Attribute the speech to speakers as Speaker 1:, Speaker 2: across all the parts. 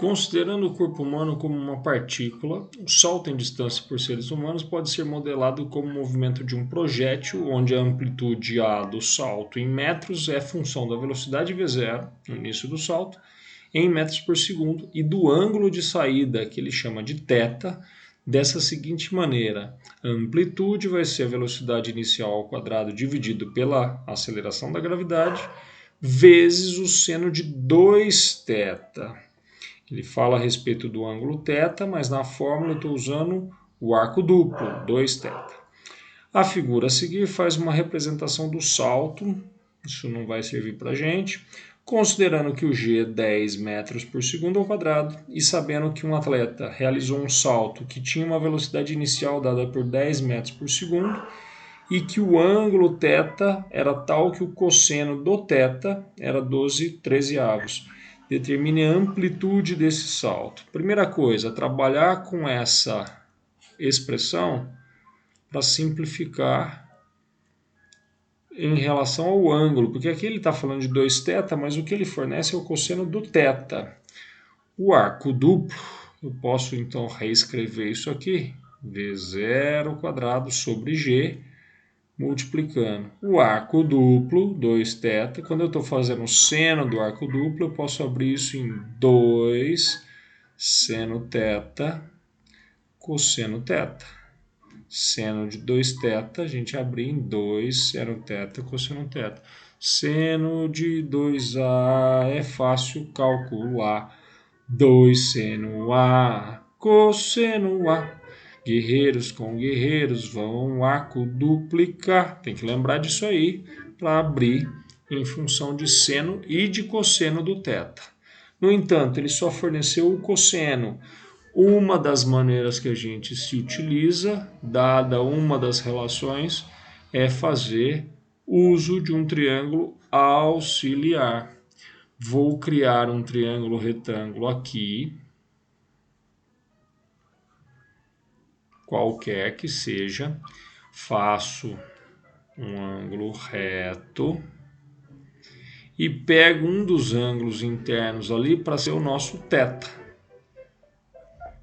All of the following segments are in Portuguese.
Speaker 1: Considerando o corpo humano como uma partícula, o salto em distância por seres humanos pode ser modelado como o movimento de um projétil, onde a amplitude A do salto em metros é função da velocidade v0, no início do salto, em metros por segundo, e do ângulo de saída, que ele chama de θ, dessa seguinte maneira: a amplitude vai ser a velocidade inicial ao quadrado dividido pela aceleração da gravidade, vezes o seno de 2θ. Ele fala a respeito do ângulo θ, mas na fórmula eu estou usando o arco duplo, 2θ. A figura a seguir faz uma representação do salto, isso não vai servir para a gente, considerando que o g é 10 metros por segundo ao quadrado e sabendo que um atleta realizou um salto que tinha uma velocidade inicial dada por 10 metros por segundo e que o ângulo θ era tal que o cosseno do θ era 12/13. Determine a amplitude desse salto. Primeira coisa, trabalhar com essa expressão para simplificar em relação ao ângulo, porque aqui ele está falando de 2θ, mas o que ele fornece é o cosseno do θ. O arco duplo, eu posso então reescrever isso aqui, v0² sobre g, multiplicando o arco duplo, 2θ. Quando eu estou fazendo o seno do arco duplo, eu posso abrir isso em 2 seno θ cosseno θ. Seno de 2θ, a gente abre em 2 seno θ cosseno θ. Seno de 2A é fácil calcular. 2 seno A cosseno A. Guerreiros com guerreiros vão arco duplicar. Tem que lembrar disso aí para abrir em função de seno e de cosseno do θ. No entanto, ele só forneceu o cosseno. Uma das maneiras que a gente se utiliza, dada uma das relações, é fazer uso de um triângulo auxiliar. Vou criar um triângulo retângulo aqui, qualquer que seja, faço um ângulo reto e pego um dos ângulos internos ali para ser o nosso θ.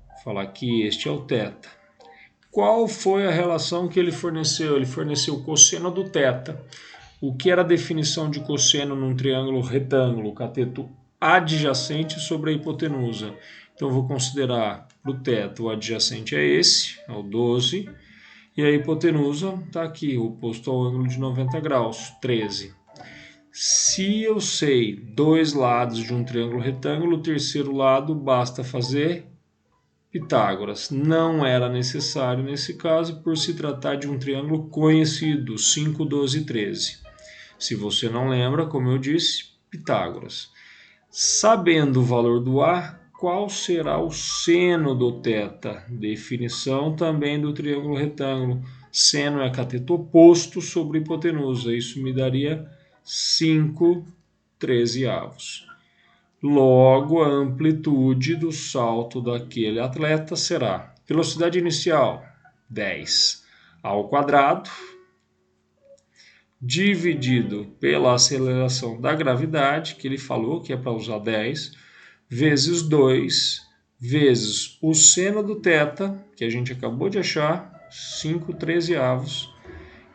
Speaker 1: Vou falar que este é o θ. Qual foi a relação que ele forneceu? Ele forneceu o cosseno do θ. O que era a definição de cosseno num triângulo retângulo? Cateto adjacente sobre a hipotenusa. Então, eu vou considerar para o θ o adjacente é esse, é o 12, e a hipotenusa está aqui, oposto ao ângulo de 90 graus, 13. Se eu sei dois lados de um triângulo retângulo, o terceiro lado basta fazer Pitágoras. Não era necessário nesse caso, por se tratar de um triângulo conhecido, 5, 12 e 13. Se você não lembra, como eu disse, Pitágoras. Sabendo o valor do A, qual será o seno do θ? Definição também do triângulo retângulo. Seno é cateto oposto sobre hipotenusa. Isso me daria 5/13. Logo, a amplitude do salto daquele atleta será velocidade inicial, 10 ao quadrado, dividido pela aceleração da gravidade, que ele falou que é para usar 10, vezes 2, vezes o seno do θ, que a gente acabou de achar, 5/13,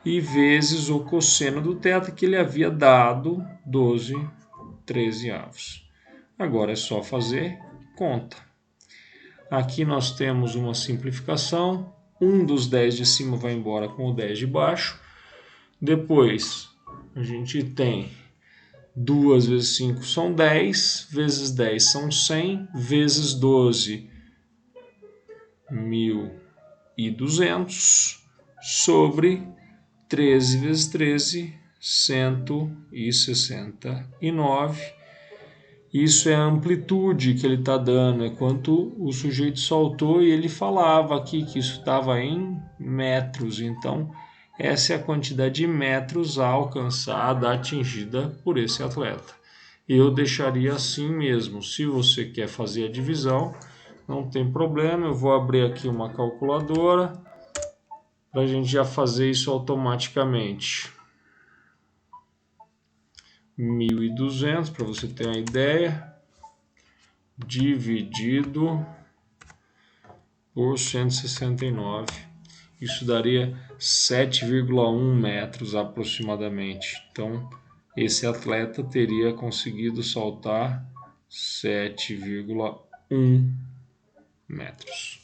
Speaker 1: e vezes o cosseno do θ, que ele havia dado, 12/13. Agora é só fazer conta. Aqui nós temos uma simplificação. Um dos 10 de cima vai embora com o 10 de baixo. Depois a gente tem 2 vezes 5 são 10, vezes 10 são 100, vezes 12, 1.200, sobre 13 vezes 13, 169. Isso é a amplitude que ele está dando, é quanto o sujeito saltou, e ele falava aqui que isso estava em metros. Então, essa é a quantidade de metros alcançada, atingida por esse atleta. Eu deixaria assim mesmo. Se você quer fazer a divisão, não tem problema. Eu vou abrir aqui uma calculadora para a gente já fazer isso automaticamente. 1.200, para você ter uma ideia, dividido por 169. Isso daria 7,1 metros aproximadamente. Então, esse atleta teria conseguido saltar 7,1 metros.